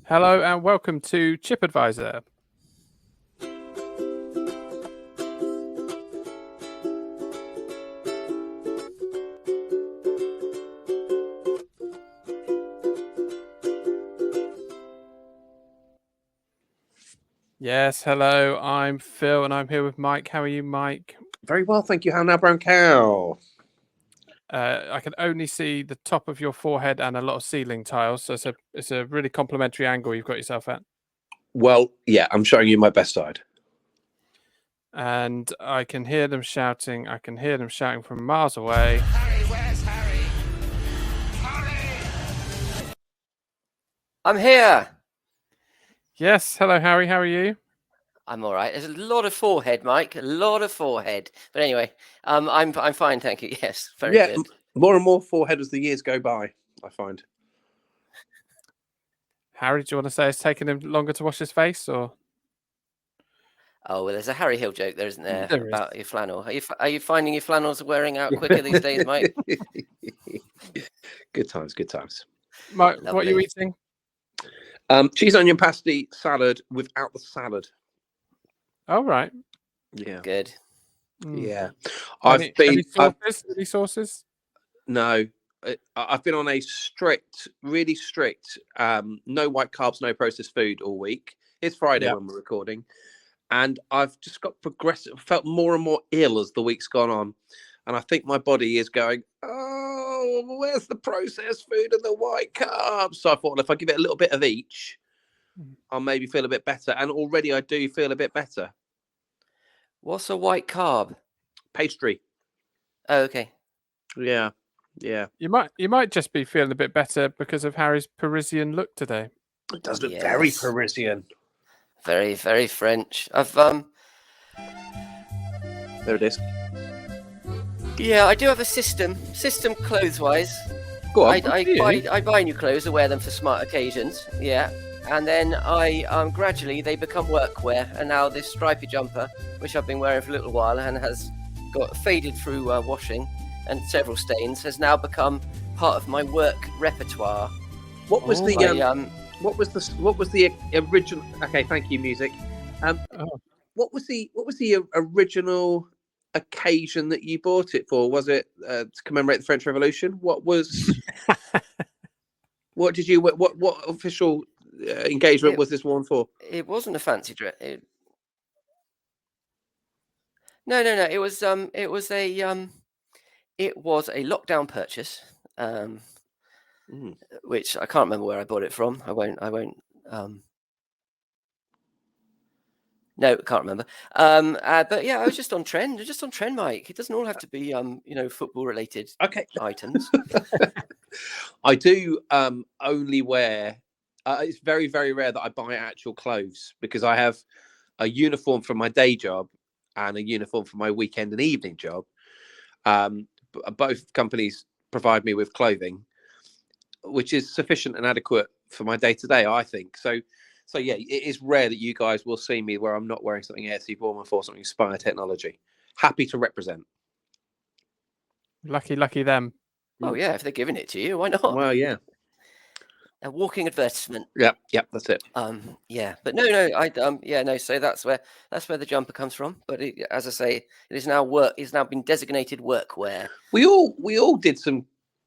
Hello and welcome to Chip Advisor. Yes, hello, I'm Phil and I'm here with Mike. How are you, Mike? Very well, thank you. How now, Brown Cow? I can only see the top of your forehead and a lot of ceiling tiles, so it's a really complimentary angle you've got yourself at. Well, yeah, I'm showing you my best side. And I can hear them shouting. I can hear them shouting from miles away. Harry, where's Harry? Harry! I'm here. Yes, hello, Harry. How are you? I'm all right. There's a lot of forehead, Mike. A lot of forehead. But anyway, I'm fine, thank you. Yes, very good. More and more forehead as the years go by, I find. Harry, do you want to say it's taken him longer to wash his face, or? Oh well, there's a Harry Hill joke there, isn't there, about your flannel? Are you finding your flannels are wearing out quicker these days, Mike? Good times, good times. Mike, Lovely. what are you eating? Cheese onion pasty salad without the salad. Oh, right. Yeah. Good. Yeah. Any sauces? No. I've been on a really strict, no white carbs, no processed food all week. It's Friday when we're recording. And I've just felt more and more ill as the week's gone on. And I think my body is going, oh, where's the processed food and the white carbs? So I thought, well, if I give it a little bit of each, I'll maybe feel a bit better. And already I do feel a bit better. What's a white carb? Pastry. Oh, okay. Yeah. You might just be feeling a bit better because of Harry's Parisian look today. It does look very Parisian. Very, very French. I've There it is. Yeah, I do have a system clothes-wise. Go on. I buy new clothes and wear them for smart occasions. Yeah, and then I gradually they become workwear, and now this stripy jumper, which I've been wearing for a little while and has got faded through washing and several stains, has now become part of my work repertoire. What was the original? Okay, thank you, music. What was the original occasion that you bought it for? Was it to commemorate the French Revolution? What did you? What official engagement was this worn for? It wasn't a fancy dress. No. It was a lockdown purchase. Which I can't remember where I bought it from. I won't. No, can't remember. But yeah, I was just on trend. Mike. It doesn't all have to be football related items. I do only wear. It's very, very rare that I buy actual clothes because I have a uniform for my day job and a uniform for my weekend and evening job. Both companies provide me with clothing, which is sufficient and adequate for my day-to-day, I think. So yeah, it is rare that you guys will see me where I'm not wearing something airseaborne or something Spire Technology. Happy to represent. Lucky them. Oh yeah, if they're giving it to you, why not? Well, yeah. A walking advertisement. Yeah, that's it. Yeah, but no. So that's where the jumper comes from. But as I say, it is now It's now been designated workwear. We all did some.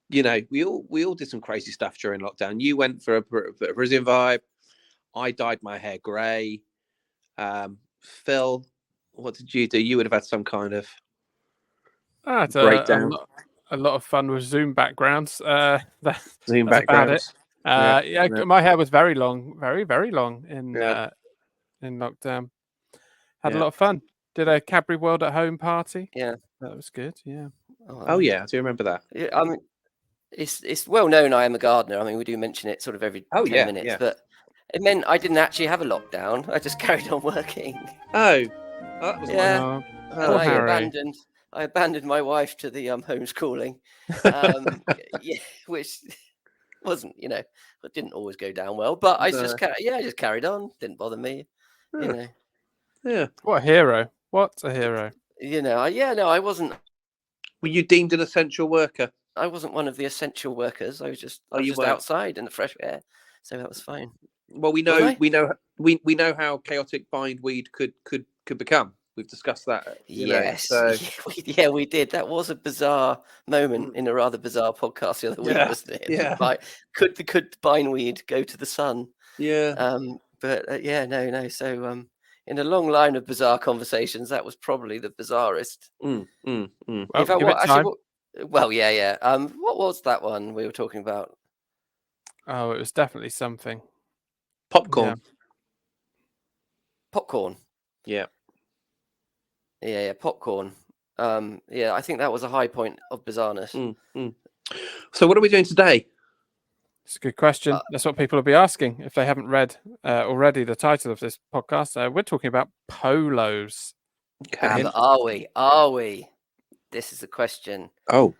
We all did some crazy stuff during lockdown. You went for a Parisian vibe. I dyed my hair grey. Phil, what did you do? You would have had some kind of breakdown. A lot of fun with Zoom backgrounds. Zoom backgrounds. About it. My hair was very long, very, very long in lockdown. Had a lot of fun. Did a Cadbury World at Home party. Yeah, that was good. Yeah. Oh yeah, I do remember that. Yeah, I mean, it's well known I am a gardener. I mean, we do mention it sort of every 10 minutes. Yeah. But it meant I didn't actually have a lockdown. I just carried on working. Oh, that was I abandoned my wife to the homeschooling, which wasn't, it didn't always go down well. But I just carried on. Didn't bother me. Yeah. What a hero! What a hero! I wasn't. Were you deemed an essential worker? I wasn't one of the essential workers. I was just outside in the fresh air, so that was fine. Well, we know how chaotic bindweed could become. We've discussed that. Yes, So we did. That was a bizarre moment in a rather bizarre podcast the other week, wasn't it? Yeah. Like, could bindweed go to the sun? Yeah. But no. So in a long line of bizarre conversations, that was probably the bizarrest. Well, In fact, give it time. What was that one we were talking about? Oh, it was definitely something. Popcorn. Yeah. Popcorn. Yeah. Yeah, popcorn. I think that was a high point of bizarreness. So what are we doing today? It's a good question. That's what people will be asking if they haven't read already the title of this podcast. We're talking about polos. Okay. But are we? This is the question. Oh.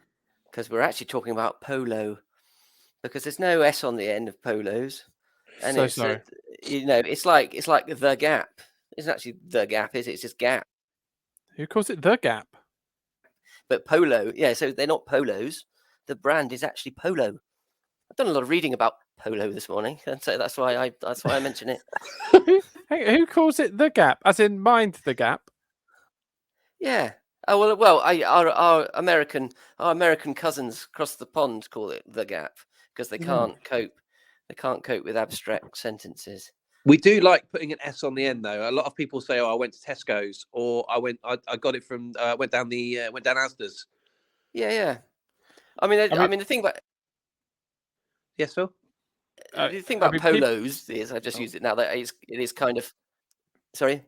Because we're actually talking about polo. Because there's no S on the end of polos. And So it's sorry. It's like the Gap. It's not actually the Gap, is it? It's just Gap. Who calls it the Gap? But Polo, so they're not polos. The brand is actually Polo. I've done a lot of reading about Polo this morning, and so that's why I mention it. Who calls it the Gap? As in mind the Gap? Yeah. Oh well. Our American cousins across the pond call it the Gap because they can't cope. They can't cope with abstract sentences. We do like putting an S on the end, though. A lot of people say, "Oh, I went to Tesco's," or "I got it from went down Asda's." Yeah. I mean, the thing about yes, Phil. The thing about polos is I just use it now that it is kind of. Sorry,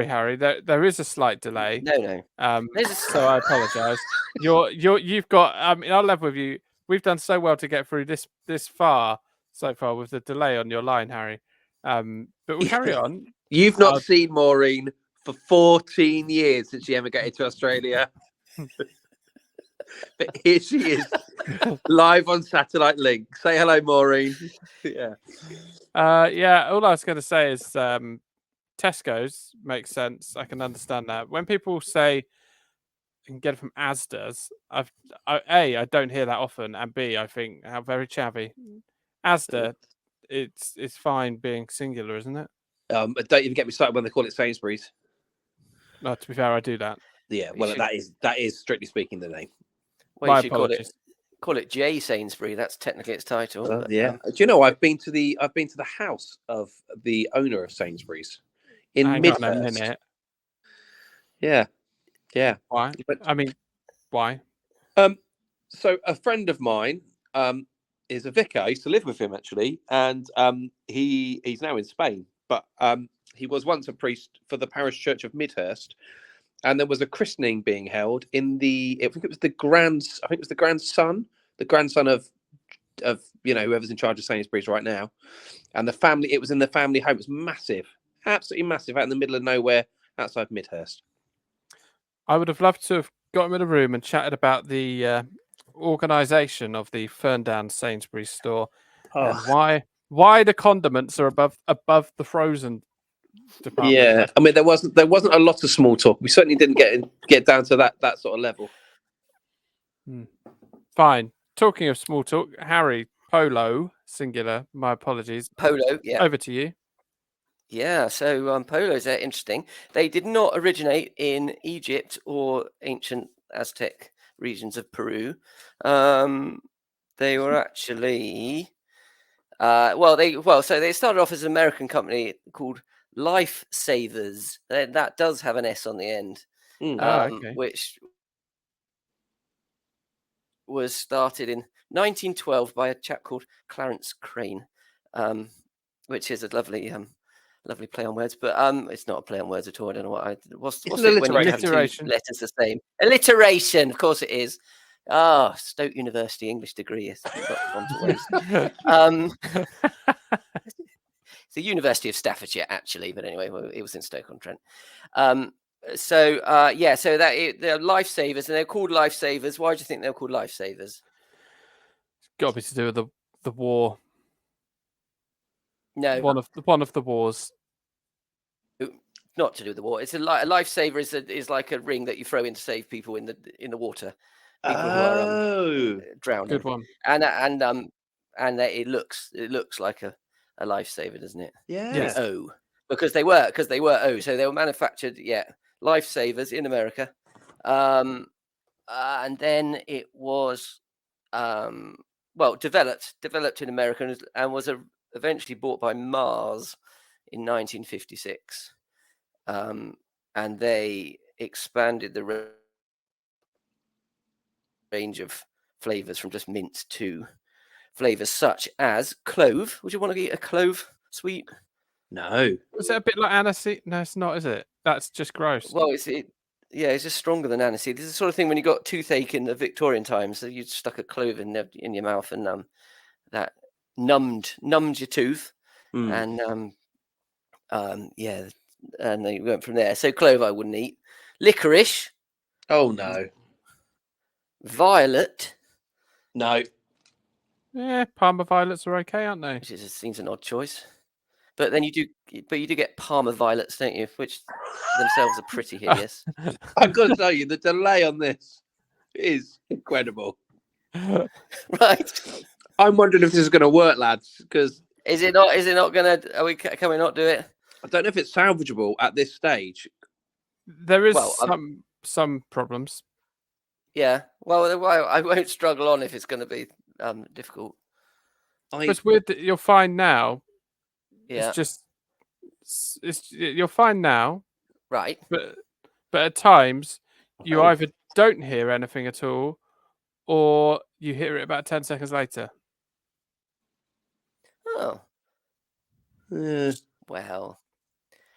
Harry. There is a slight delay. No. So I apologise. You've got. I'll level with you. We've done so well to get through this far so far with the delay on your line, Harry. But we'll carry on. You've not seen Maureen for 14 years since she emigrated to Australia. But here she is, live on Satellite Link. Say hello, Maureen. Yeah. All I was going to say is Tesco's makes sense. I can understand that. When people say you can get it from Asda's, I don't hear that often, and B, I think how very chavvy. Asda, it's fine being singular, isn't it? Don't even get me started when they call it Sainsbury's. No, to be fair, I do that. Yeah, well, that is strictly speaking the name. Well, you should call it J Sainsbury. That's technically its title. But, yeah. Do you know I've been to the house of the owner of Sainsbury's in Midhurst. Hang on a minute. Yeah. Why? Why? So a friend of mine is a vicar. I used to live with him actually, and he's now in Spain. But he was once a priest for the parish church of Midhurst. And there was a christening being held in I think it was the grandson of whoever's in charge of Sainsbury's right now. And the family, it was in the family home. It was massive, absolutely massive, out in the middle of nowhere outside Midhurst. I would have loved to have got him in a room and chatted about the organisation of the Ferndown Sainsbury's store and why the condiments are above the frozen department. Yeah, I mean there wasn't a lot of small talk. We certainly didn't get down to that sort of level. Fine. Talking of small talk, Harry, Polo singular. My apologies. Polo. Yeah. Over to you. Yeah. So polos are interesting. They did not originate in Egypt or ancient Aztec regions of Peru. They were actually. So they started off as an American company called Life Savers. That does have an S on the end, okay. Which was started in 1912 by a chap called Clarence Crane, which is a lovely play on words, but it's not a play on words at all. I don't know what's it when you have two letters the same. Alliteration, of course it is. Stoke University English degree. It's the University of Staffordshire, actually, but anyway, it was in Stoke-on-Trent. So they're lifesavers, and they're called lifesavers. Why do you think they're called lifesavers? It's got to be to do with the war. No, one of the wars. Not to do with the war. It's a lifesaver is like a ring that you throw in to save people in the water. People who are drowning. Good one. And it looks like a a lifesaver, doesn't it? Yeah. O, because they were O, so they were manufactured, lifesavers in America, and then it was developed in America and was eventually bought by Mars in 1956, and they expanded the range of flavors from just mint to flavors such as clove. Would you want to eat a clove sweet? No. Is it a bit like aniseed? No, it's not, is it? That's just gross. Well, it's just stronger than aniseed. This is the sort of thing when you got toothache in the Victorian times, so you stuck a clove in your mouth, and that numbed your tooth, and and they went from there. So clove I wouldn't eat. Licorice. Oh no. Violet. No. Yeah, Parma violets are okay, aren't they? Which seems an odd choice. But then you do get Parma violets, don't you? Which themselves are pretty hideous. I've got to tell you, the delay on this is incredible. Right. I'm wondering if this is going to work, lads, because is it not going to? Can we not do it? I don't know if it's salvageable at this stage. There is some problems. Yeah. Well, I won't struggle on if it's going to be difficult. It's weird that you're fine now. Yeah. You're fine now. Right. But at times you either don't hear anything at all, or you hear it about 10 seconds later. Oh. Well,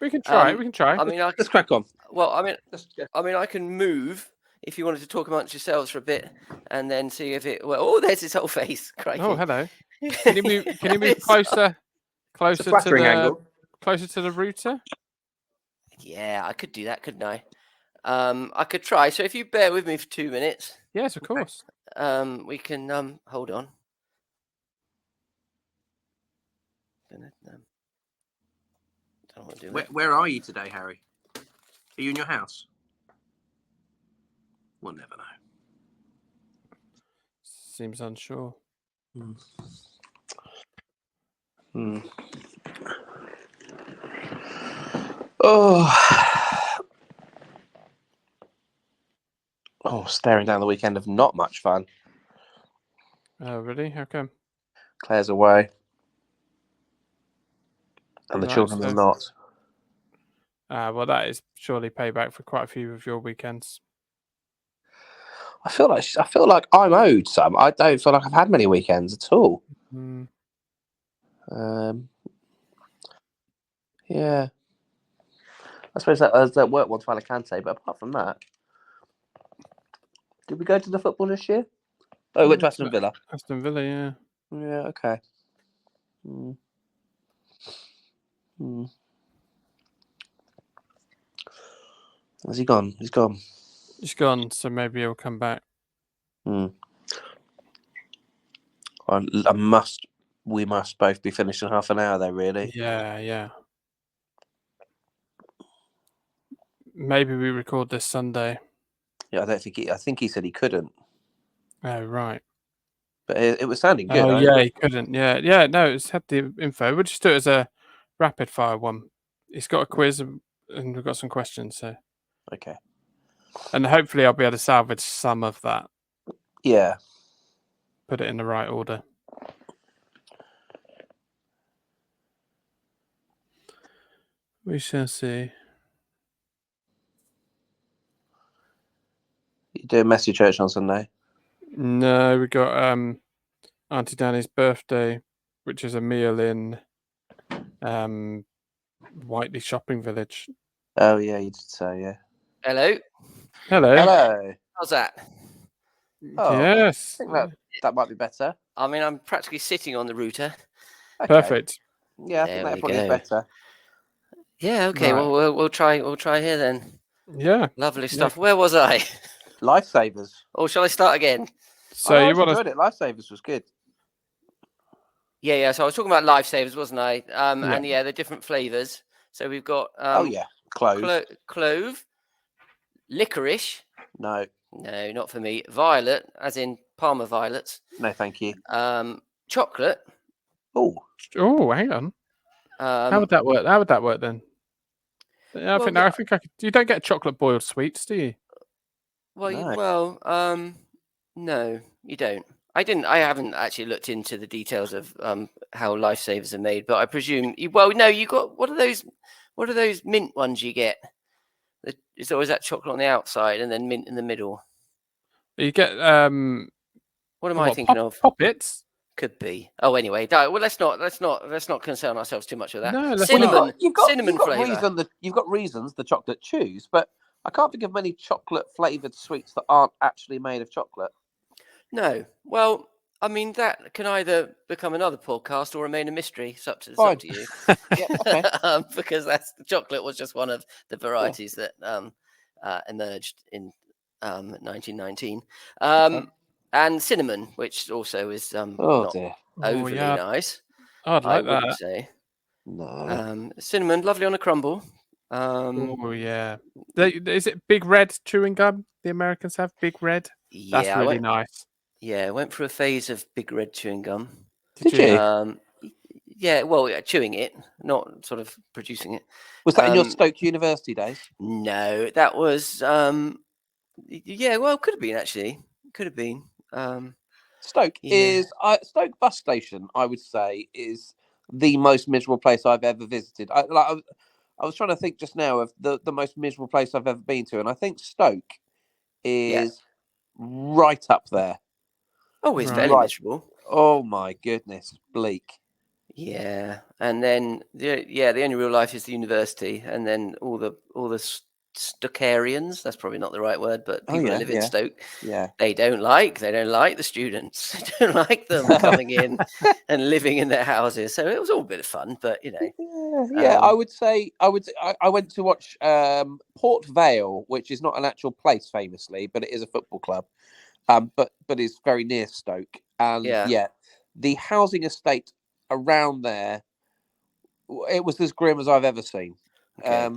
we can try. I mean, let's crack on. Well, I mean, I can move if you wanted to talk amongst yourselves for a bit, and then see if it. Well, oh, there's his whole face. Crikey. Oh, hello. Can you move closer to the router? Yeah, I could do that, couldn't I? I could try. So if you bear with me for 2 minutes. Yes, of course. We can hold on. Don't want to do where are you today, Harry? Are you in your house? We'll never know. Seems unsure. Staring down the weekend of not much fun. Oh, really? How come? Claire's away. And the children are not. Well, that is surely payback for quite a few of your weekends. I feel like I'm owed some. I don't feel like I've had many weekends at all. Yeah. I suppose that work once while I can say, but apart from that, did we go to the football this year? Oh, we went to Aston Villa. Aston Villa, yeah. Yeah, okay. Has he gone? He's gone. He's gone, so maybe he'll come back. We must both be finished in half an hour, though. Really? Yeah. Maybe we record this Sunday. Yeah, I think he said he couldn't. Oh, right. But it was sounding good. Oh, yeah, he couldn't. Yeah. No, it's had the info. We'll just do it as a rapid fire one. He's got a quiz and we've got some questions. So okay. And hopefully I'll be able to salvage some of that. Yeah. Put it in the right order. We shall see. You doing messy church on Sunday? No, we got Auntie Danny's birthday, which is a meal in Whiteley Shopping Village. Oh yeah, you did say, yeah. Hello. How's that? Oh, yes. I think that might be better. I mean, I'm practically sitting on the router. Okay. Perfect. Yeah, I think that probably is better. Yeah. Okay. Right. Well, we'll try here then. Yeah. Lovely stuff. Yeah. Where was I? Lifesavers. Or shall I start again? So you enjoyed it. Lifesavers was good. Yeah. So I was talking about Lifesavers, wasn't I? And the different flavors. So we've got clove, licorice. No, not for me. Violet, as in Parma violets. No, thank you. Chocolate, Oh, hang on. How would that work? How would that work then? Yeah, I think I could. You don't get chocolate boiled sweets, do you? Well, no, you don't. I haven't actually looked into the details of how lifesavers are made, but I presume no, you got what are those mint ones you get? It's always that chocolate on the outside and then mint in the middle. You get What am I thinking of? Poppets? Could be. Oh, anyway, well, let's not concern ourselves too much with that. No, cinnamon you've got flavour. You've got reasons the chocolate chews, but I can't think of many chocolate flavored sweets that aren't actually made of chocolate. No. Well, I mean, that can either become another podcast or remain a mystery. It's up to you. Yeah, okay. Because chocolate was just one of the varieties that emerged in 1919. Okay. And cinnamon, which also is not dear. overly nice. I'd like I would that. say. No. Cinnamon, lovely on a crumble. Oh yeah. Is it Big Red chewing gum? The Americans have Big Red. Yeah, That's really nice. Yeah, I went through a phase of Big Red chewing gum. Did you? Yeah, well, chewing it, not sort of producing it. Was that in your Stoke University days? No, that was yeah, well, could have been actually. Could have been. Stoke is Stoke bus station, I would say, is the most miserable place I've ever visited. I was trying to think just now of the most miserable place I've ever been to, and I think Stoke is right up there. Oh, it's very miserable. Oh my goodness, bleak. Yeah, and then the only real life is the university, and then all the Stokerians. That's probably not the right word, but people that live in Stoke, they don't like the students. They don't like them coming in and living in their houses. So it was all a bit of fun, but you know. I would say I went to watch Port Vale, which is not an actual place, famously, but it is a football club. But is very near Stoke, and the housing estate around there, it was as grim as I've ever seen. Okay.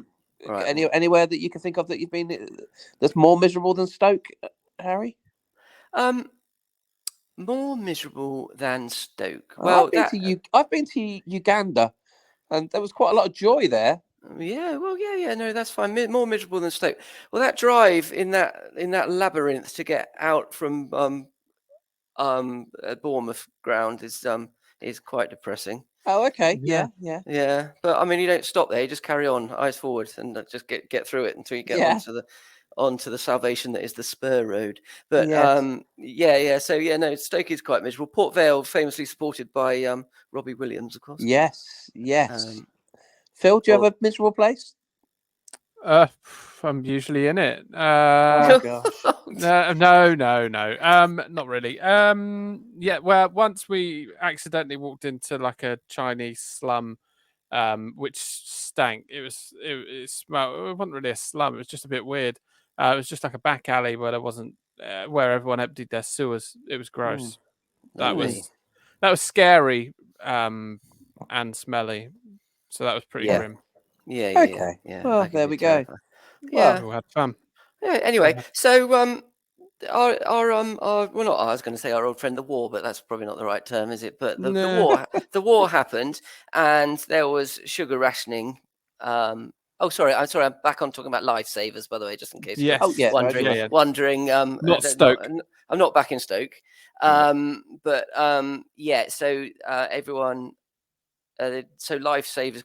Right. Anywhere that you can think of that you've been that's more miserable than Stoke, Harry? More miserable than Stoke. Well, I've been to Uganda, and there was quite a lot of joy there. Yeah, well, no, that's fine. More miserable than Stoke. Well, that drive in that labyrinth to get out from Bournemouth ground is quite depressing. Oh, okay. Yeah. But I mean, you don't stop there. You just carry on, eyes forward, and just get through it until you get onto the salvation that is the Spur Road. But So no, Stoke is quite miserable. Port Vale, famously supported by Robbie Williams, of course. Yes. Phil, do you have a miserable place? I'm usually in it. Oh gosh. No. Not really. Well, once we accidentally walked into like a Chinese slum, which stank. It smelled. It wasn't really a slum. It was just a bit weird. It was just like a back alley where there wasn't where everyone emptied their sewers. It was gross. That was scary and smelly. So that was pretty grim. Yeah. Well, there we go. Yeah, we all had fun. Yeah. Anyway, so our well, not I was going to say our old friend the war, but that's probably not the right term, is it? But the war happened, and there was sugar rationing. I'm back on talking about lifesavers, by the way, just in case you're wondering. Not Stoke. I'm not back in Stoke. But so everyone, so lifesavers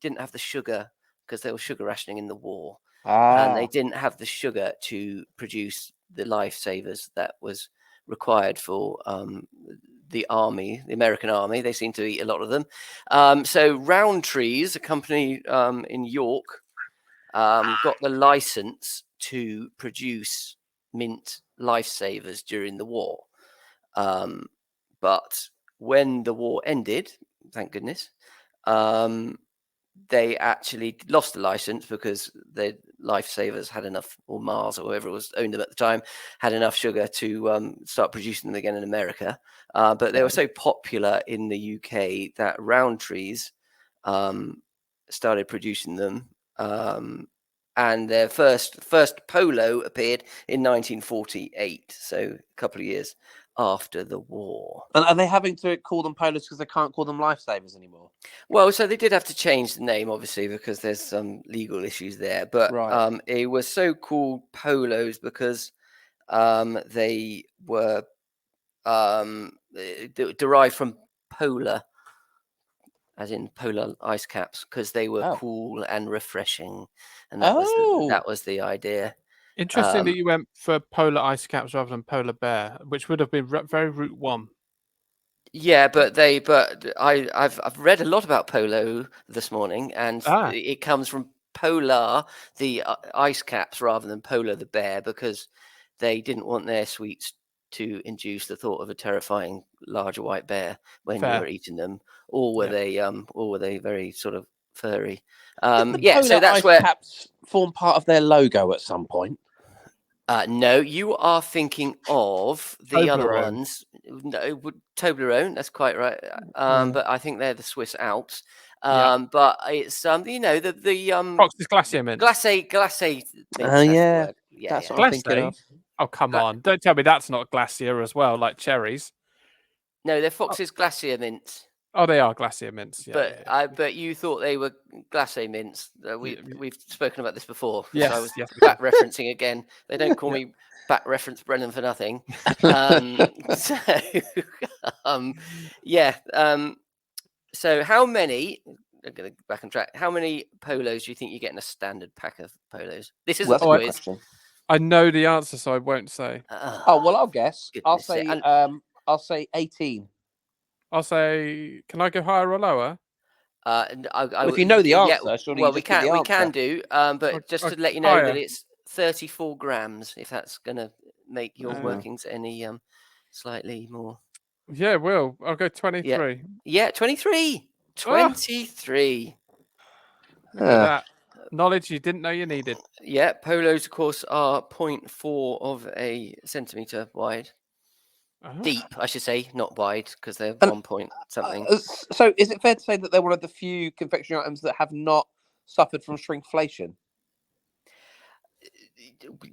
didn't have the sugar because there was sugar rationing in the war. And they didn't have the sugar to produce the lifesavers that was required for the army, the American army. They seem to eat a lot of them. So Rowntrees, a company in York, got the license to produce mint lifesavers during the war. But when the war ended, thank goodness, they actually lost the license because the lifesavers had enough, or Mars or whoever was owned them at the time, had enough sugar to start producing them again in America. But they were so popular in the UK that Rowntrees started producing them. And their first Polo appeared in 1948, so a couple of years after the war. And are they having to call them Polos because they can't call them lifesavers anymore? Well, so they did have to change the name, obviously, because there's some legal issues there. But Right. it was so called Polos because they were derived from polar, as in polar ice caps, because they were cool and refreshing, and that was the idea. Interesting that you went for polar ice caps rather than polar bear, which would have been very Route 1. Yeah, but I've read a lot about polo this morning, and it comes from polar, the ice caps, rather than polar the bear, because they didn't want their sweets to induce the thought of a terrifying larger white bear when you were eating them, or were they very sort of furry? Did So that's ice where caps form part of their logo at some point. no, you are thinking of the other Toblerone. ones. No, Toblerone, that's quite right. But I think they're the Swiss Alps. But it's the Fox's Glacier Mints. glacé mints. Oh yeah, word. that's what I'm thinking of. Oh come on! Don't tell me that's not Glacier as well, like cherries. No, they're Fox's Glacier mints. Oh, they are Glacier Mints. But you thought they were glacé mints. We've spoken about this before. Yes, so I was yes, back referencing again. They don't call me back reference Brennan for nothing. So how many? I'm going to back on track. How many polos do you think you get in a standard pack of polos? This isn't a quiz. I know the answer, so I won't say. Well, I'll guess. I'll say. I'll say 18. I'll say. Can I go higher or lower? If you know the answer, surely well, we can do. But just to let you know that it's 34 grams. If that's going to make your workings any slightly more. Yeah, it will. I'll go 23. Yeah, 23. 23. Look at that. Knowledge you didn't know you needed. Yeah, polos, of course, are 0.4 of a centimetre wide. Deep, I should say, not wide, because they're 1 point something. So is it fair to say that they're one of the few confectionery items that have not suffered from shrinkflation?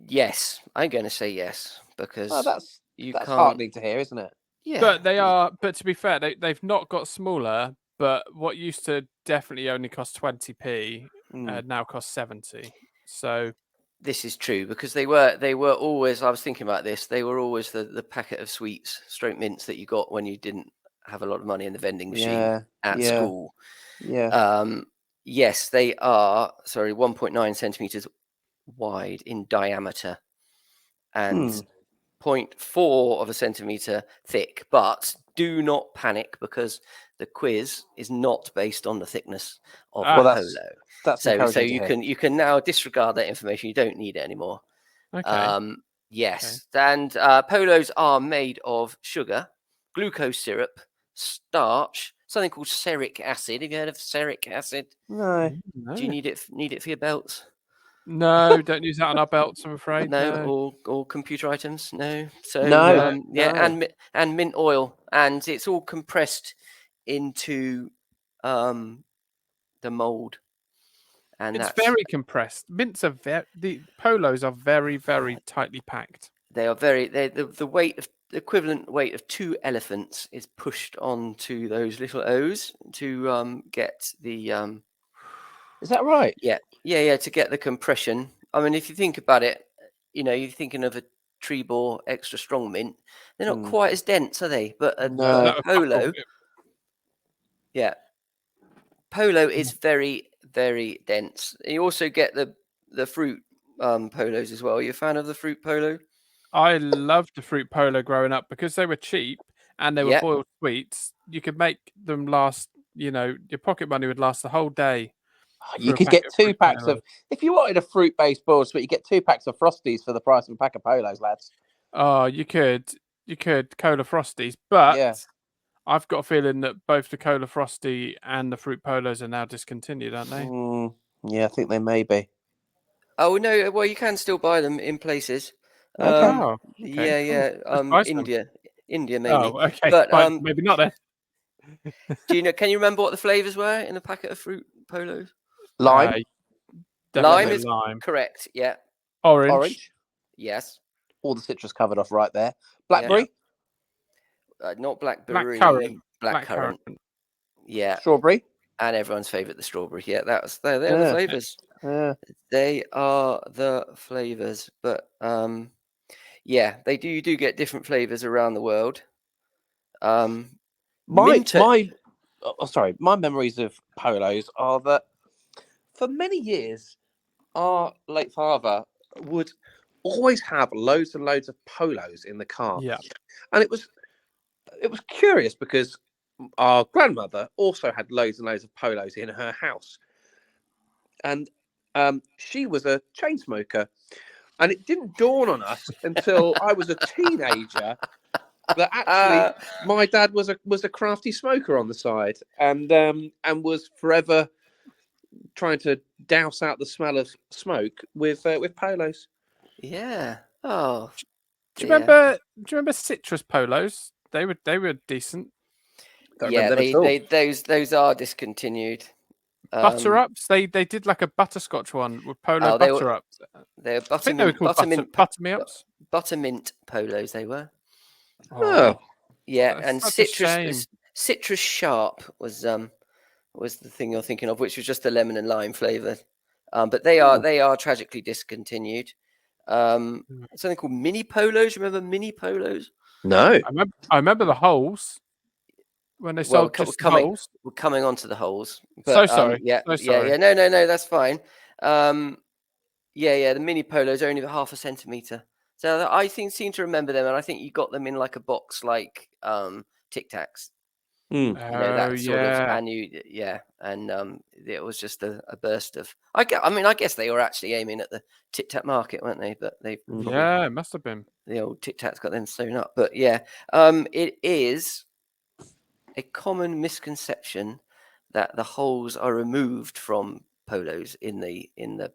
Yes, I'm going to say yes, because that's can't... heartening to hear, isn't it? Yeah. But they are. But to be fair, they've not got smaller. But what used to definitely only cost 20p now costs 70. So this is true, because they were always. I was thinking about this. They were always the packet of sweets, stroke mints that you got when you didn't have a lot of money in the vending machine at school. Yeah. Yes, they are. Sorry, 1.9 centimeters wide in diameter, and 0.4 of a centimeter thick. But do not panic, because the quiz is not based on the thickness of a polo. So you can now disregard that information. You don't need it anymore. Okay. Yes, and polos are made of sugar, glucose syrup, starch, something called ceric acid. Have you heard of ceric acid? No. Do you need it for your belts? No, don't use that on our belts, I'm afraid. No. Or computer items. No. So no. And mint oil, and it's all compressed into the mold. And it's very compressed. Mints are the polos are very, very tightly packed. They are the weight of the equivalent weight of 2 elephants is pushed onto those little O's to get the Is that right? Yeah, to get the compression. I mean, if you think about it, you're thinking of a tree bore extra strong mint. They're not quite as dense, are they? But a polo, polo is very, very dense. You also get the fruit polos as well. Are you a fan of the fruit polo? I loved the fruit polo growing up because they were cheap and they were boiled sweets. You could make them last. Your pocket money would last the whole day. You could get 2 packs of. If you wanted a fruit-based boiled sweet, you get 2 packs of Frosties for the price of a pack of Polos, lads. Oh, you could Cola Frosties, but I've got a feeling that both the Cola Frosty and the fruit polos are now discontinued, aren't they? Yeah, I think they may be. Oh no! Well, you can still buy them in places. Okay. Yeah. India maybe. Oh, okay. But maybe not then. Do you know? Can you remember what the flavors were in a packet of fruit polos? Lime. Lime is correct. Yeah. Orange. Yes. All the citrus covered off right there. Blackberry. not blackberry, Blackcurrant. blackcurrant. Yeah, Strawberry. and everyone's favourite, the strawberry. Yeah, they're the flavours. They are the flavours. But yeah, they do. You do get different flavours around the world. My memories of Polos are that for many years, our late father would always have loads and loads of Polos in the car. Yeah. And it was curious because our grandmother also had loads and loads of Polos in her house. And she was a chain smoker. And it didn't dawn on us until I was a teenager that actually my dad was a crafty smoker on the side and was forever trying to douse out the smell of smoke with Polos. Yeah. Oh. Do you remember citrus Polos? They were decent. Those are discontinued. Butter ups. They did like a butterscotch one with Polo butter ups. They're I think they were called butter me ups. Buttermint Polos. They were. Oh. Yeah, and citrus sharp was the thing you're thinking of, which was just the lemon and lime flavour. But they are tragically discontinued. Something called mini Polos. Remember mini Polos? No, I remember the holes when they sold just the holes. We're coming on to the holes. But, so sorry. Yeah. No, that's fine. The mini Polos are only half a centimetre. So I seem to remember them, and I think you got them in like a box, like Tic Tacs. That sort of, and it was just a burst of. I guess they were actually aiming at the Tic Tac market, weren't they? But they it must have been. The old Tic Tacs got them sewn up, but it is a common misconception that the holes are removed from Polos in the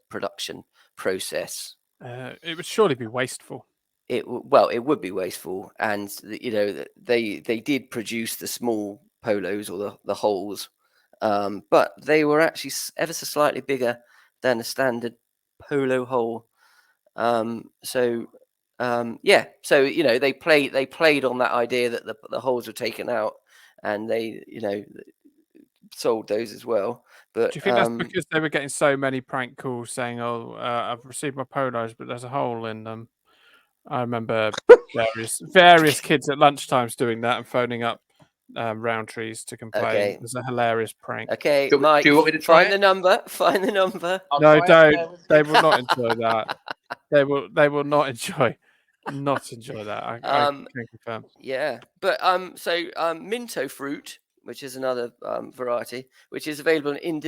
production process. It would surely be wasteful. It would be wasteful, and they did produce the small Polos or the holes, but they were actually ever so slightly bigger than a standard Polo hole. So they played on that idea that the holes were taken out, and they sold those as well. But do you think that's because they were getting so many prank calls saying, "Oh, I've received my Polos, but there's a hole in them"? I remember various kids at lunchtimes doing that and phoning up Rowntrees to complain. Okay. It was a hilarious prank. Okay, Mike, do you want me to try find the number? Find the number. No, don't. They will not enjoy that. They will not enjoy that. I can confirm. Yeah, but Minto fruit, which is another variety, which is available in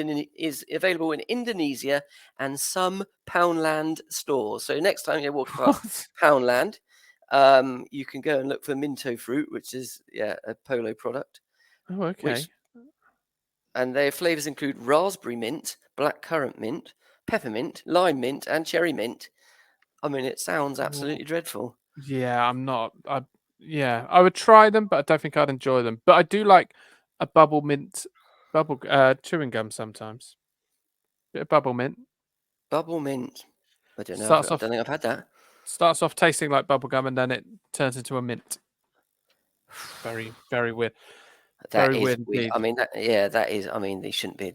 Indonesia and some Poundland stores. So next time you walk past Poundland, you can go and look for Minto fruit, which is a Polo product. Oh, okay. And their flavors include raspberry mint, blackcurrant mint, peppermint, lime mint, and cherry mint. I mean, it sounds absolutely dreadful. Yeah, I'm not. I would try them, but I don't think I'd enjoy them. But I do like a bubble chewing gum sometimes. Bit of bubble mint. Bubble mint. I don't know. I don't think I've had that. Starts off tasting like bubble gum, and then it turns into a mint. Very, very weird. That is weird. I mean, that is. I mean, they shouldn't be.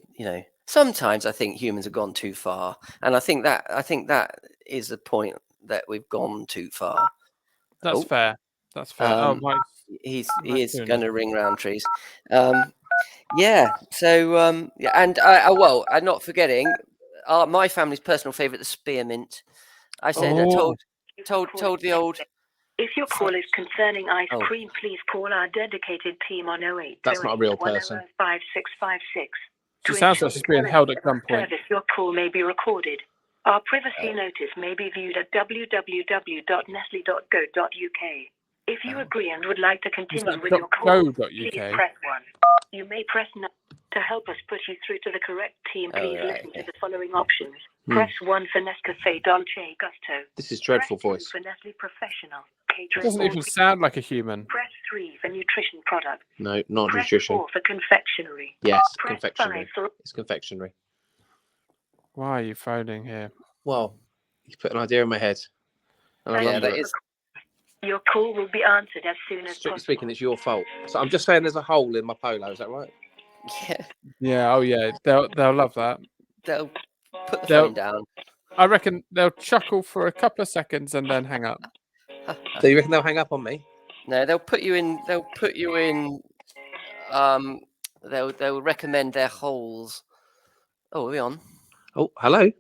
Sometimes I think humans have gone too far, and I think that is the point, that we've gone too far. That's fair. That's fair. He is going to ring Rowntrees. So and I'm not forgetting my family's personal favourite, the spearmint. I said, told the old. If your call is concerning ice cream, please call our dedicated team on 08. That's not a real person. 5656. She sounds like she's being held at gunpoint. Your call may be recorded. Our privacy notice may be viewed at www.nestle.go.uk. If you agree and would like to continue with your call, please press 1. You may press 9. To help us put you through to the correct team, please listen to the following options. Press 1 for Nescafe Dolce Gusto. This is dreadful voice. For Nestle Professional. It doesn't even sound like a human. Press 3 for nutrition products. No, not nutrition. Press 4 for confectionery. Yes, Press confectionery. 5 It's confectionery. Why are you phoning here? Well, you put an idea in my head. And I love it. Your call will be answered as soon as Strictly possible. speaking, it's your fault. So I'm just saying there's a hole in my polo. Is that right? Yeah, Yeah. Oh yeah. They'll love that. they'll put the They'll- phone down. I reckon they'll chuckle for a couple of seconds and then hang up. So you reckon they'll hang up on me? No, they'll put you in. They'll put you in. They'll recommend their holes. Oh, are we on? Oh, hello.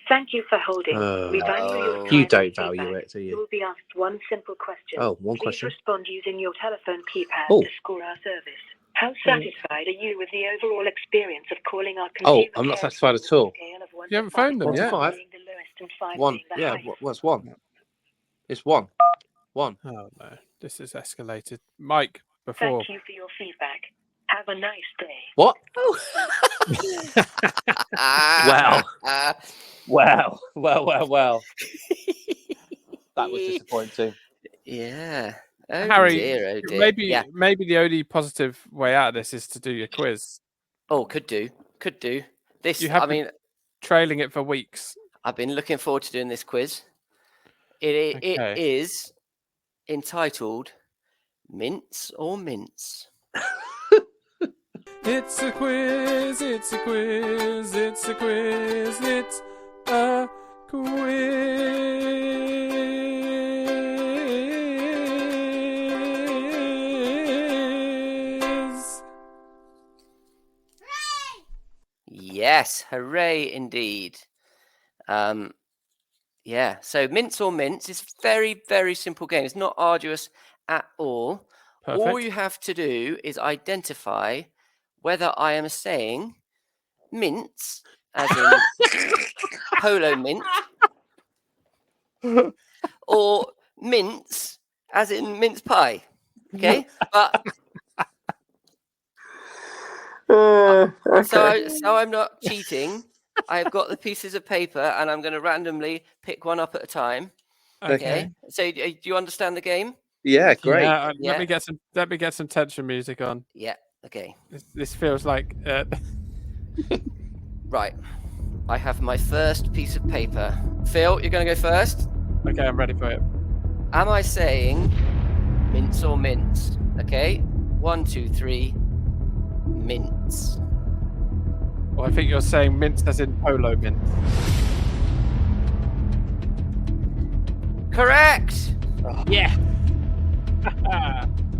Thank you for holding. We value your time. You and don't value feedback. it, do You you? will be asked one simple question. Oh, one Please question. respond using your telephone keypad Oh. to score our service. How satisfied are you with the overall experience of calling our Oh, consumer I'm not care satisfied at all. scale of 1 You to haven't phoned them 1 to yet. 5. being the lowest and 5 1. being the Yeah. highest? What's 1? It's 1. 1. Oh no, this is escalated. Mike, before. Thank you for your feedback. Have a nice day. What? Wow. Well. That was disappointing. Yeah. Oh Harry, dear, oh dear. maybe Yeah. maybe the only positive way out of this is to do your quiz. Oh, could do. This. You have I mean, trailing it for weeks. I've been looking forward to doing this quiz. It Okay. is entitled "Mince or Mince." It's a quiz, it's a quiz, it's a quiz, it's a quiz. Yes, hooray indeed. Yeah, so mince or mince is very, very simple game. It's not arduous at all. Perfect. All you have to do is identify whether I am saying mince, as in polo mint, or mince, as in mince pie. Okay, but so I'm not cheating. I've got the pieces of paper, and I'm going to randomly pick one up at a time. Okay. So do you understand the game? Yeah, great. Yeah, Yeah. let me get some tension music on. Yeah. Okay. This feels like Right. I have my first piece of paper. Phil, you're going to go first. Okay, I'm ready for it. Am I saying mince or mince? Okay. 1, 2, 3. Mince. Well, I think you're saying mince as in polo mint. Correct. Yeah.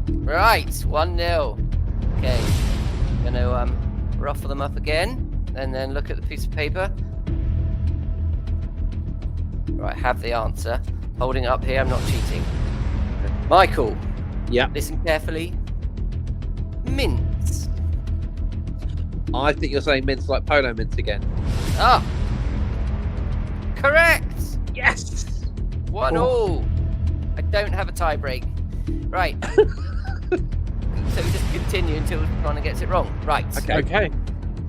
Right. 1-0. Okay. Gonna ruffle them up again, and then look at the piece of paper. Right. Have the answer. Holding it up here. I'm not cheating. Michael. Yeah. Listen carefully. Mince. I think you're saying mince like polo mince again. Ah. Correct. Yes. 1-1. I don't have a tie break. Right. So we just continue until Connor gets it wrong. Right. Okay.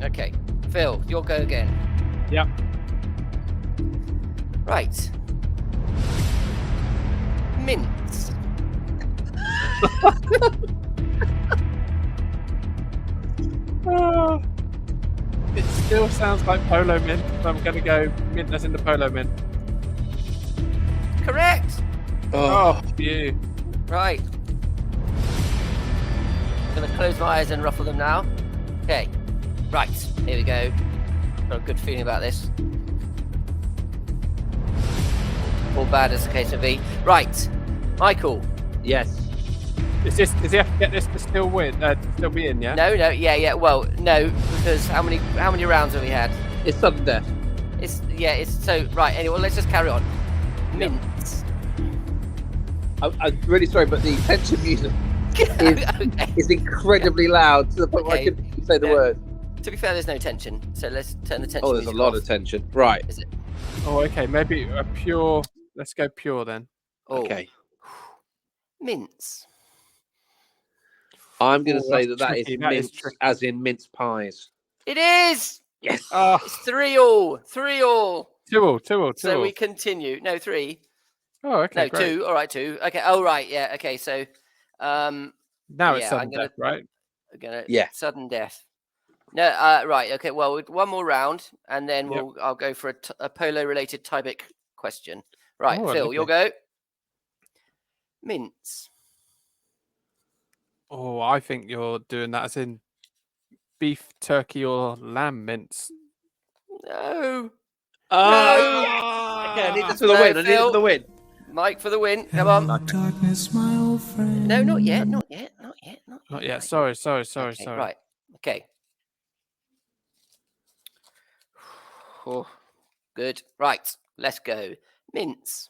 Okay. Phil, you'll go again. Yep. Right. Mince. It still sounds like polo mint, so I'm going to go mint as in the polo mint. Correct. Oh, you. Right. I'm going to close my eyes and ruffle them now. Okay. Right. Here we go. Got a good feeling about this. Or bad as the case may be. Right. Michael. Yes. Does he have to get this to still win? Still be in, yeah? No. Yeah. Well, no, because how many rounds have we had? It's sudden death. It's so right. Anyway, let's just carry on. Mince. I'm really sorry, but the tension music Okay. is incredibly loud to the point where I Okay. couldn't say the word. To be fair, there's no tension, so let's turn the tension. Oh, there's a music lot off. of tension. Right. Is it? Oh, okay. Maybe a pure. Let's go pure then. Oh. Okay. Mince. I'm going to Oh, say that's that is tricky. That is mince tricky. as in mince pies. It is. Yes. Oh, It's 3-3. 2-2. So we continue. No, 3. Oh, okay. No, great. 2. All right, 2. Okay. Oh, right. Yeah. Okay. So, Now it's yeah, sudden I'm gonna- death, right? we're gonna Yeah. sudden death. No. Right. Okay. Well, one more round, and then Yep. I'll go for a polo-related tie-break question. Right, Oh, Phil, lovely. you'll go. mince. Oh, I think you're doing that as in beef, turkey, or lamb mince. No. Oh, okay, I need this for the win. I need it for the win. Mike for the win. Come on. Darkness, my old friend. No, not yet. Not yet. Sorry. Okay, right. Okay. Oh, good. Right. Let's go. Mince.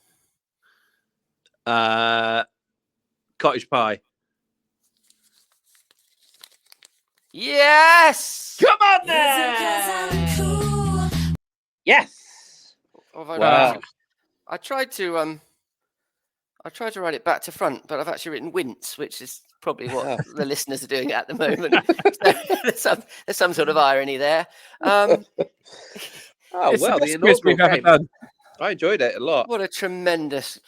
Cottage pie. Yes. Come on then. Yes. Wow. I tried to write it back to front, but I've actually written wince, which is probably what the listeners are doing at the moment. So there's some sort of irony there. The inaugural game. I enjoyed it a lot. What a tremendous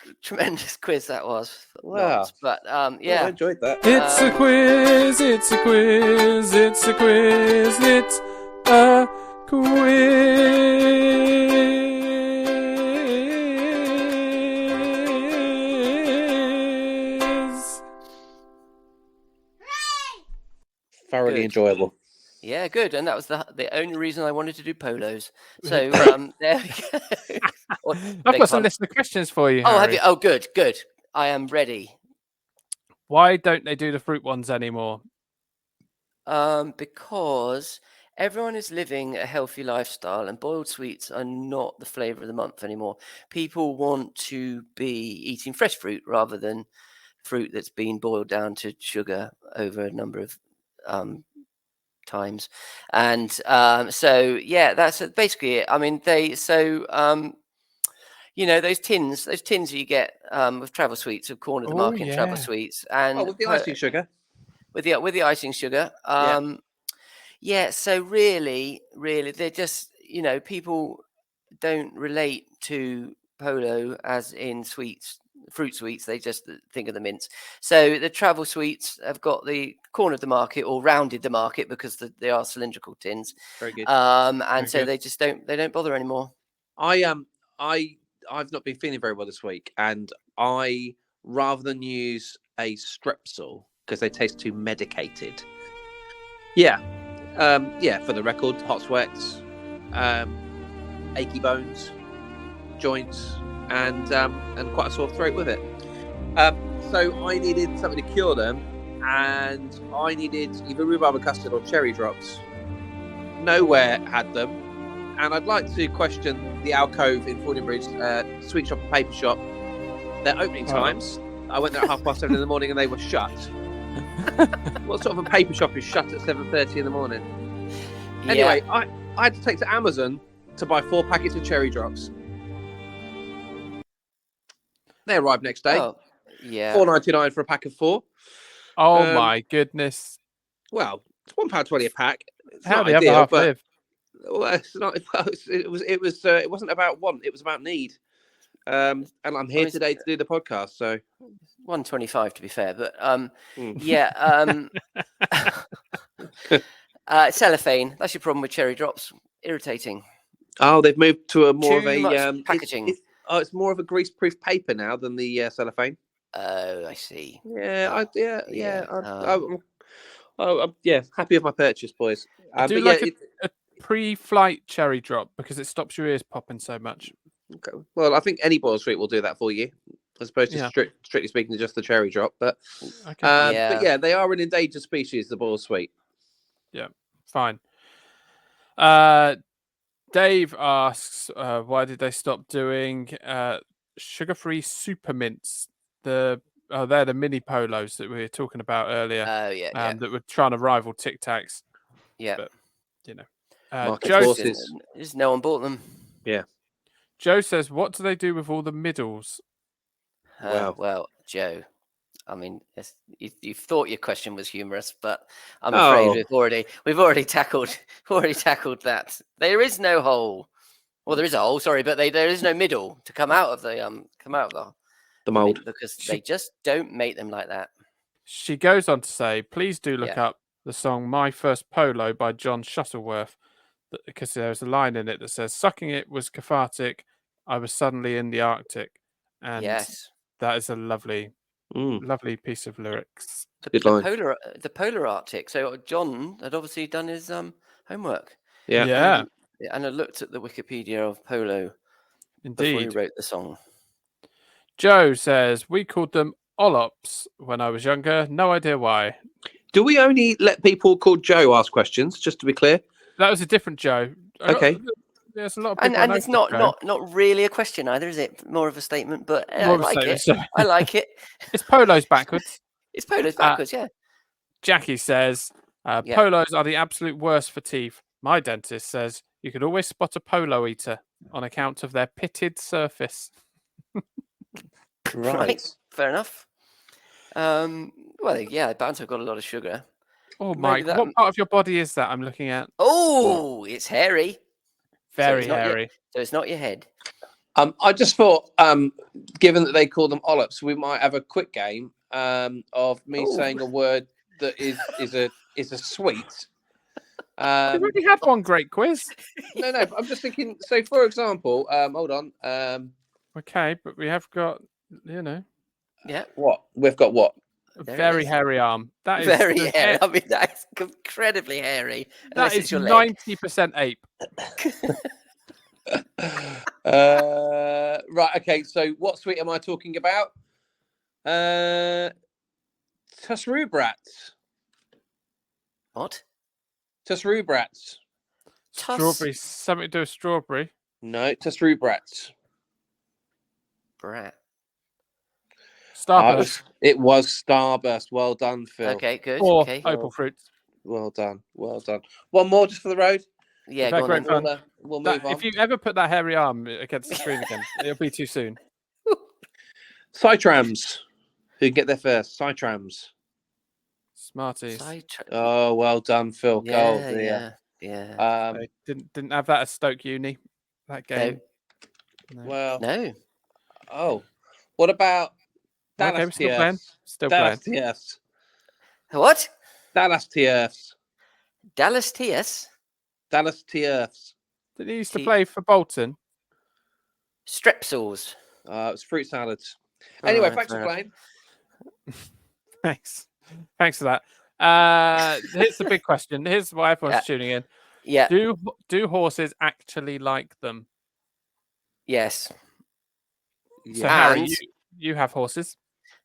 quiz that was. Wow. But yeah. I enjoyed that. It's a quiz, it's a quiz, it's a quiz, it's a quiz. Thoroughly enjoyable. Yeah, good. And that was the only reason I wanted to do polos. So there we go. I've got some list of questions for you. Oh, have you? Oh, good. I am ready. Why don't they do the fruit ones anymore? Because everyone is living a healthy lifestyle, and boiled sweets are not the flavour of the month anymore. People want to be eating fresh fruit rather than fruit that's been boiled down to sugar over a number of times. And so that's basically it. I mean, those tins you get with travel sweets of corn of the market travel sweets, and with the icing sugar. With the icing sugar. So really they're just, people don't relate to Polo as in fruit sweets. They just think of the mince. So the travel sweets have got the corner of the market or rounded the market because they are cylindrical tins. Very good. They just don't bother anymore. I've not been feeling very well this week, and I, rather than use a Strepsil because they taste too medicated. For the record, hot sweats, achy bones, joints, and quite a sore throat with it. So I needed something to cure them, and I needed either rhubarb custard or cherry drops. Nowhere had them, and I'd like to question the Alcove in Fordingbridge, sweet shop and paper shop. Their opening times. I went there at 7:30 in the morning, and they were shut. What sort of a paper shop is shut at 7:30 in the morning? Anyway, I had to take to Amazon to buy 4 packets of cherry drops. They arrived next day. $4.99 for a pack of 4. Oh my goodness! Well, it's £1.20 a pack. It's How not the ideal, other half but live? well, it's not. It wasn't about want. It was about need. And I'm here today to do the podcast. So $1.25 to be fair, but cellophane. That's your problem with cherry drops. Irritating. Oh, they've moved to a more of a packaging. It's more of a grease-proof paper now than the cellophane. Oh, I see. I'm happy with my purchase, boys. I do like a pre-flight cherry drop because it stops your ears popping so much. Okay. Well, I think any boiled sweet will do that for you, as opposed to strictly speaking, just the cherry drop. But they are an endangered species, the boiled sweet. Yeah, fine. Dave asks, why did they stop doing sugar-free super mints? They're the mini polos that we were talking about earlier. That were trying to rival Tic Tacs. Yeah, but Joe just no one bought them. Yeah. Joe says, what do they do with all the middles? Well, Joe, I mean, you thought your question was humorous, but I'm afraid we've already tackled that. There is no hole. Well, there is a hole, sorry, but there is no middle to come out of the mold because they just don't make them like that. She goes on to say, please do look up the song "My First Polo" by John Shuttleworth, because there's a line in it that says, "Sucking it was cathartic. I was suddenly in the Arctic," and that is a lovely Lovely piece of lyrics. The polar Arctic. So John had obviously done his homework. Yeah. And I looked at the Wikipedia of Polo before he Indeed. wrote the song. Joe says, we called them Ollops when I was younger. No idea why. Do we only let people called Joe ask questions, just to be clear? That was a different Joe. Okay. There's a lot of people. And it's not really a question either, is it? More of a statement, but I like it. I like it. It's Polos backwards. It's Polos backwards, yeah. Jackie says, Polos are the absolute worst for teeth. My dentist says you could always spot a polo eater on account of their pitted surface. Right. Fair enough. Well, yeah, bound to have got a lot of sugar. Oh, Mike, what part of your body is that I'm looking at? Oh, it's hairy. Very hairy. So it's not your head. I just thought, given that they call them Ollops, we might have a quick game of me saying a word that is a sweet. We've already had one great quiz. No, I'm just thinking. So, for example, hold on. Okay, but we have got, Yeah. What? We've got what? A very hairy arm. That is very hairy. I mean, that's incredibly hairy. That is 90% ape. Right. Okay. So, what sweet am I talking about? Tusrubrats. What? Tusrubrats. Strawberry. Something to do with strawberry. No, Tusrubrats. Brat. Starburst. It was Starburst. Well done, Phil. Okay, good. Or okay. opal fruits. Well done. One more just for the road. Yeah, go on then. We'll move on. If you ever put that hairy arm against the screen again, it'll be too soon. Cytrams. Who can get there first? Cytrams. Smarties. Oh, well done, Phil. Yeah. They didn't have that at Stoke Uni. That game. No. Well. No. Oh. What about Dallas TFs? Still playing. TFs. What? Dallas TFs. Dallas TS? Dallas TFs. Did he used to play for Bolton? Strepsils. It's fruit salads. Anyway, back to playing. Thanks for that. Here's the big question. Here's why everyone's tuning in. Yeah. Do horses actually like them? Yes. So Harry, you have horses.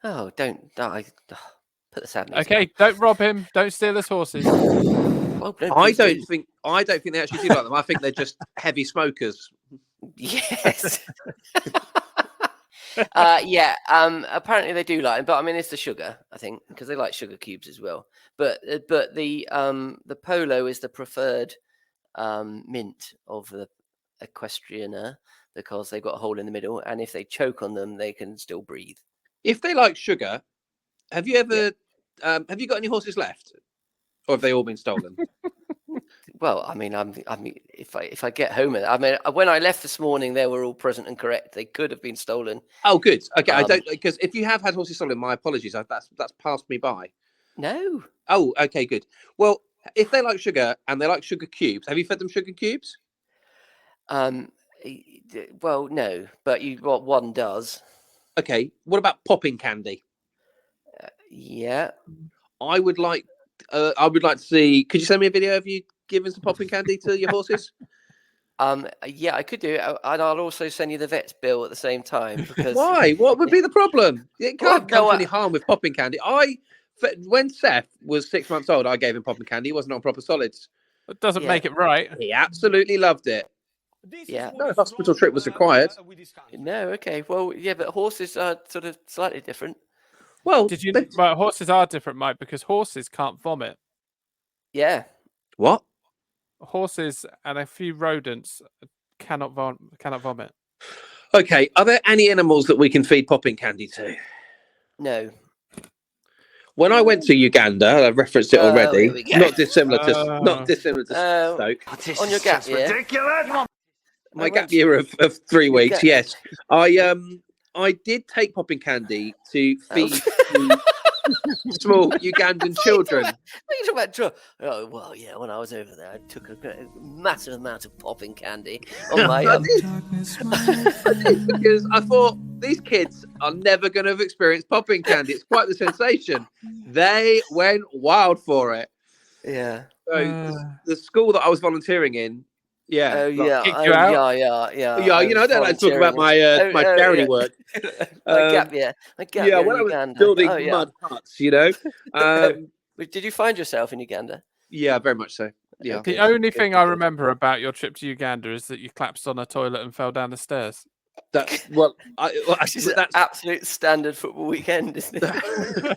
Oh, don't put the sadness. Okay, don't rob him. Don't steal his horses. Well, I don't think they actually do like them. I think they're just heavy smokers. Yes. Apparently they do like them, but I mean it's the sugar, I think, because they like sugar cubes as well. But the Polo is the preferred mint of the equestrianer because they've got a hole in the middle, and if they choke on them, they can still breathe. If they like sugar, have you ever have you got any horses left, or have they all been stolen? Well, I mean, if I get home, I mean, when I left this morning, they were all present and correct. They could have been stolen. Oh, good. Okay, I don't, because if you have had horses stolen, my apologies. That's passed me by. No. Oh, okay, good. Well, if they like sugar and they like sugar cubes, have you fed them sugar cubes? Well, no, but what one does. Okay. What about popping candy? Yeah. I would like to see. Could you send me a video of you giving some popping candy to your horses? Yeah, I could do it, and I'll also send you the vet's bill at the same time. Because why? What would be the problem? It can't come to any harm with popping candy. When Seth was 6 months old, I gave him popping candy. He wasn't on proper solids. It doesn't make it right. He absolutely loved it. Yeah. No hospital trip was required. No, okay. Well, yeah, but horses are sort of slightly different. Well, horses are different, Mike, because horses can't vomit. Yeah. What? Horses and a few rodents cannot vomit. Okay. Are there any animals that we can feed popping candy to? No. When I went to Uganda, I've referenced it already. Not dissimilar to Stoke. On your gap year. Ridiculous. My gap year of 3 weeks. Yes, I did take popping candy to feed small Ugandan children. What are you talking about? Oh, well, yeah. When I was over there, I took a massive amount of popping candy on my. I did because I thought these kids are never going to have experienced popping candy. It's quite the sensation. They went wild for it. Yeah. So the school that I was volunteering in, Oh yeah. kicked you out? Yeah. Yeah, you know, I don't like to talk about my my charity work. My gap year. My gap year when in I was Uganda. building mud huts, you know. Did you find yourself in Uganda? Yeah, very much so. Yeah. The only thing I remember about your trip to Uganda is that you collapsed on a toilet and fell down the stairs. This is an that's absolute standard football weekend, isn't it?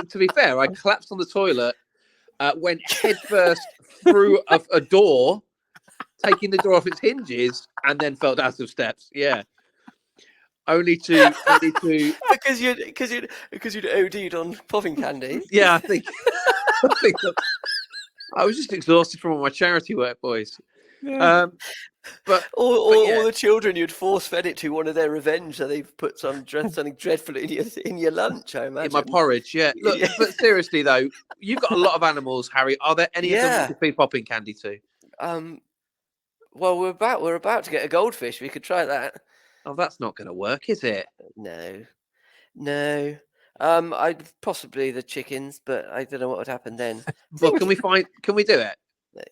To be fair, I collapsed on the toilet, went headfirst through a door, taking the door off its hinges, and then fell down some steps. Yeah. Only to because you'd OD'd on popping candy. Yeah, I think I was just exhausted from all my charity work, boys. Yeah. But all the children you'd force fed it to wanted their revenge, so they've put something dreadful in your lunch. I imagine in my porridge. Yeah. Look, but seriously though, you've got a lot of animals, Harry. Are there any of them you could feed popping candy to? Well, we're about to get a goldfish. We could try that. Oh, that's not going to work, is it? No. I possibly the chickens, but I don't know what would happen then. Well, can we do it?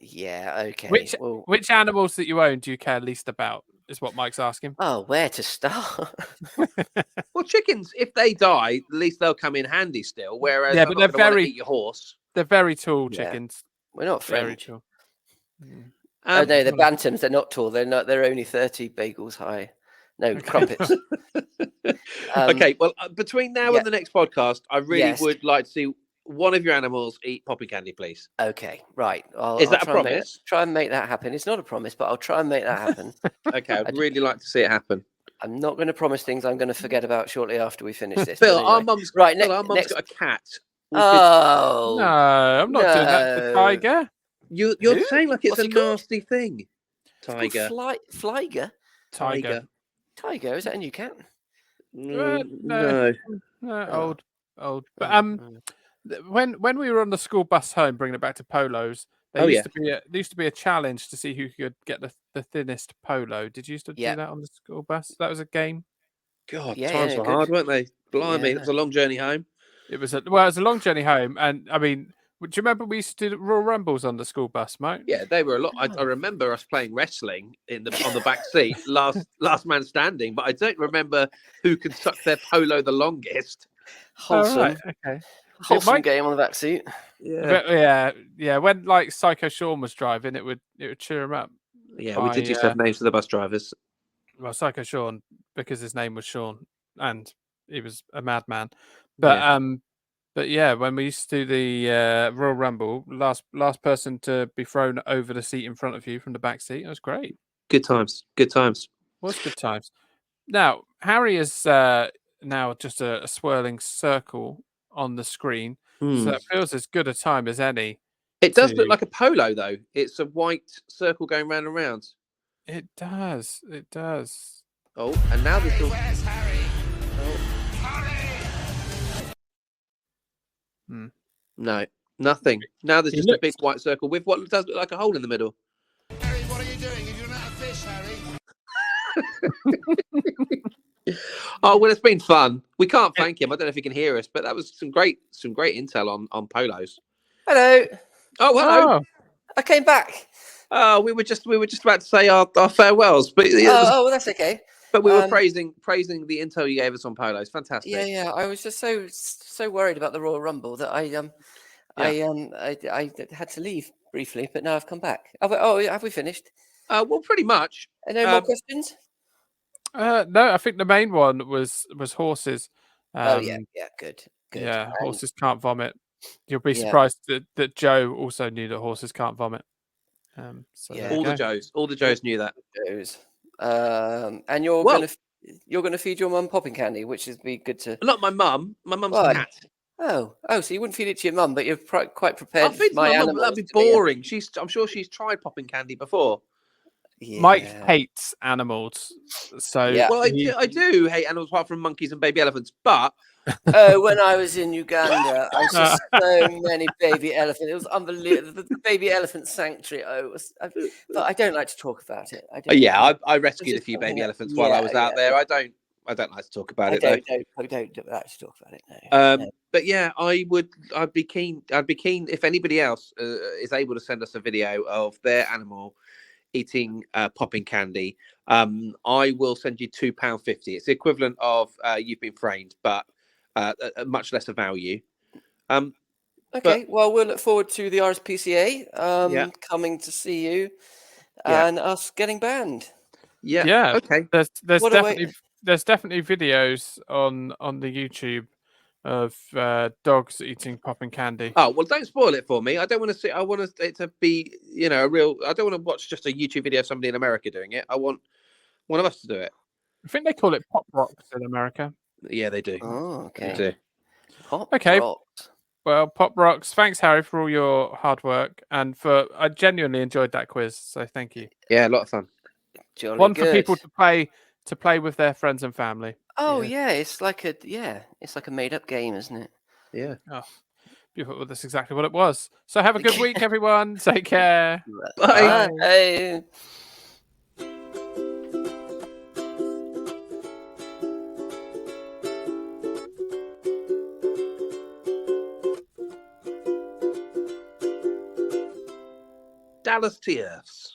Yeah, okay. Which animals that you own do you care least about? Is what Mike's asking. Oh, where to start? Well, chickens, if they die, at least they'll come in handy still. Whereas, but they're very eat your horse. They're very tall chickens. We're not very French. tall. No, they're bantams. They're not tall. They're not. They're only 30 bagels high. No, crumpets. Okay, well, between now and the next podcast, I really would like to see one of your animals eat popping candy, please. Okay, right. Is that a promise? Try and make that happen. It's not a promise, but I'll try and make that happen. Okay, I'd really like to see it happen. I'm not going to promise things I'm going to forget about shortly after we finish this. Phil, anyway. our mum's got a cat. Oh no, I'm not doing that to Tiger. You're saying like it's a nasty thing. Tiger. Flyger. Tiger. Is that a new cat? No. Old. But when we were on the school bus home, bringing it back to Polos, there used to be a challenge to see who could get the thinnest polo. Did you used to do that on the school bus? That was a game. God, times were hard, weren't they? Blimey, it was a long journey home. It was a long journey home, and I mean, do you remember we used to do Royal Rumbles on the school bus, Mike? Yeah, they were a lot. I remember us playing wrestling on the back seat, last man standing, but I don't remember who could suck their polo the longest. Wholesome. Right, okay. Wholesome game on the back seat. Yeah. When like Psycho Sean was driving, it would cheer him up. Yeah, we did used to have names for the bus drivers. Well, Psycho Sean, because his name was Sean and he was a madman. But yeah, when we used to do the Royal Rumble, last person to be thrown over the seat in front of you from the back seat, it was great. Good times. Was good times. Now, Harry is now just a swirling circle on the screen, so that feels as good a time as any. It does look like a polo, though. It's a white circle going round and round. It does. Oh, and now there's still... No, nothing. Now there's just a big white circle with what does look like a hole in the middle. Harry, what are you doing? You're not a fish, Harry. Oh, well, it's been fun. We can't thank him. I don't know if he can hear us, but that was some great intel on polos. Hello. Oh, hello. Oh. I came back. Oh, we were just about to say our farewells, but well, that's okay. But we were praising the intel you gave us on polos. Fantastic. Yeah. I was just so worried about the Royal Rumble that I had to leave briefly, but now I've come back. Have we finished? Well, pretty much. No more questions? No, I think the main one was horses. Good. Yeah, horses can't vomit. You'll be surprised that Joe also knew that horses can't vomit. All the Joes knew that. And you're gonna feed your mum popping candy, which would be good to. Not my mum. My mum's a cat. Oh, so you wouldn't feed it to your mum, but you're quite prepared. I'll feed my mum. That'd be boring. I'm sure she's tried popping candy before. Mike Yeah. hates animals, so Yeah. Well, I do hate animals apart from monkeys and baby elephants, but Oh, when I was in Uganda, I saw so many baby elephants. It was unbelievable. The baby elephant sanctuary. But I don't like to talk about it. I rescued a few baby elephants while I was out there. I don't like to talk about it though. I don't like to talk about it. No. But yeah, I'd be keen if anybody else is able to send us a video of their animal eating popping candy. I will send you £2.50. It's the equivalent of you've been framed, but much lesser value. Okay, well, we'll look forward to the RSPCA coming to see you and us getting banned. Yeah. Okay. There's definitely videos on the YouTube of dogs eating popping candy. Oh well, don't spoil it for me. I don't want to see. I want it to be, a real. I don't want to watch just a YouTube video of somebody in America doing it. I want one of us to do it. I think they call it pop rocks in America. Yeah, they do. Oh, okay. They do. Pop Okay. rocks. Well, Pop Rocks, thanks, Harry, for all your hard work and I genuinely enjoyed that quiz. So thank you. Yeah, a lot of fun. Jolly One good. for people to play with their friends and family. Oh yeah, it's like a made up game, isn't it? Yeah. Oh, beautiful. Well, that's exactly what it was. So have a good week, everyone. Take care. Bye. Bye. Dallas Tears.